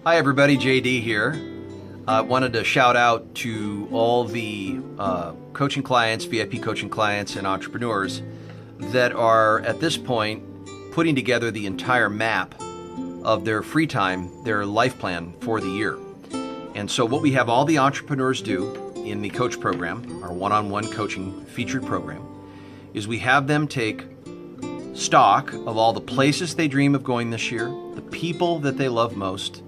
Hi everybody, JD here. I wanted to shout out to all the coaching clients, VIP coaching clients, and entrepreneurs that are at this point putting together the entire map of their free time, their life plan for the year. And so what we have all the entrepreneurs do in the coach program, our one-on-one coaching featured program, is we have them take stock of all the places they dream of going this year, the people that they love most,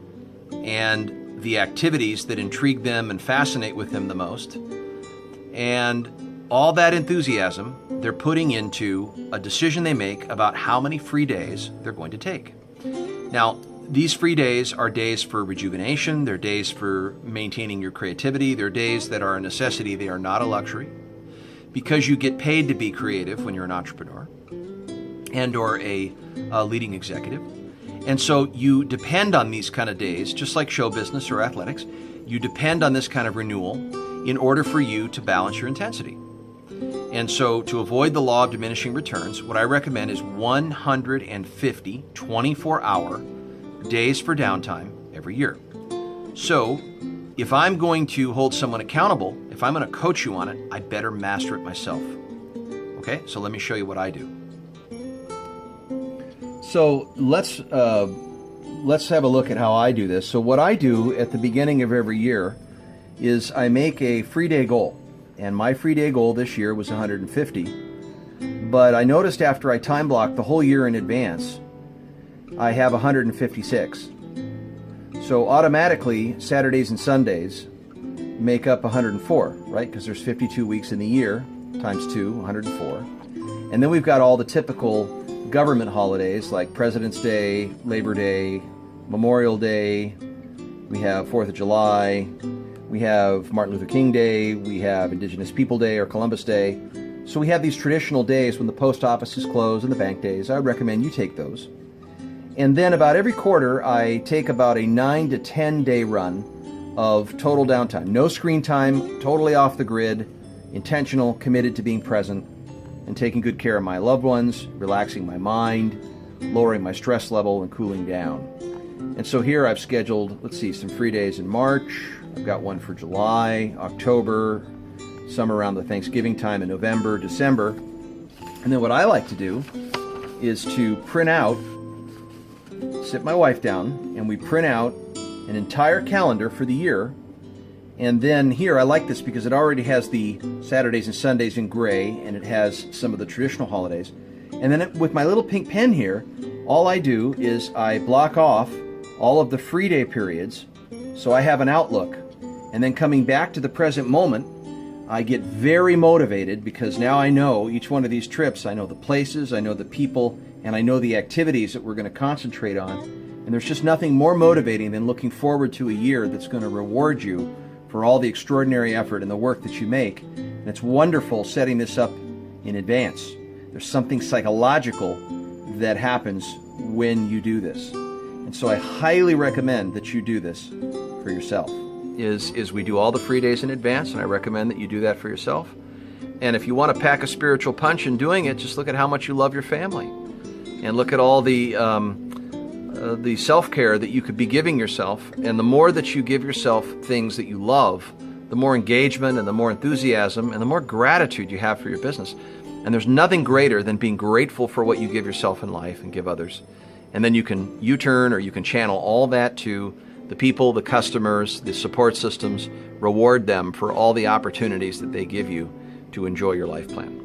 and the activities that intrigue them and fascinate with them the most. And all that enthusiasm they're putting into a decision they make about how many free days they're going to take. Now, these free days are days for rejuvenation, they're days for maintaining your creativity, they're days that are a necessity, they are not a luxury. Because you get paid to be creative when you're an entrepreneur and or a leading executive. And so you depend on these kind of days, just like show business or athletics, you depend on this kind of renewal in order for you to balance your intensity. And so to avoid the law of diminishing returns, what I recommend is 150 24-hour days for downtime every year. So if I'm going to hold someone accountable, if I'm going to coach you on it, I better master it myself. Okay, so let me show you what I do. So let's have a look at how I do this. So what I do at the beginning of every year is I make a free day goal. And my free day goal this year was 150. But I noticed after I time blocked the whole year in advance, I have 156. So automatically, Saturdays and Sundays make up 104, right? Because there's 52 weeks in the year, times 2, 104. And then we've got all the typical government holidays like President's Day, Labor Day, Memorial Day, we have 4th of July, we have Martin Luther King Day, we have Indigenous People Day or Columbus Day. So we have these traditional days when the post office is closed and the bank days. I would recommend you take those. And then about every quarter, I take about a 9 to 10 day run of total downtime. No screen time, totally off the grid, intentional, committed to being present, and taking good care of my loved ones, relaxing my mind, lowering my stress level, and cooling down. And so here I've scheduled, let's see, some free days in March. I've got one for July, October, some around the Thanksgiving time in November, December. And then what I like to do is to print out, sit my wife down, and we print out an entire calendar for the year. And then here, I like this because it already has the Saturdays and Sundays in gray, and it has some of the traditional holidays. And then with my little pink pen here, all I do is I block off all of the free day periods, so I have an outlook. And then coming back to the present moment, I get very motivated because now I know each one of these trips, I know the places, I know the people, and I know the activities that we're going to concentrate on. And there's just nothing more motivating than looking forward to a year that's going to reward you for all the extraordinary effort and the work that you make. And it's wonderful setting this up in advance. There's something psychological that happens when you do this. And so I highly recommend that you do this for yourself. Is we do all the free days in advance, and I recommend that you do that for yourself. And if you want to pack a spiritual punch in doing it, just look at how much you love your family. And look at all the self-care that you could be giving yourself. And the more that you give yourself things that you love, the more engagement and the more enthusiasm and the more gratitude you have for your business. And there's nothing greater than being grateful for what you give yourself in life and give others. And then you can U-turn or you can channel all that to the people, the customers, the support systems, reward them for all the opportunities that they give you to enjoy your life plan.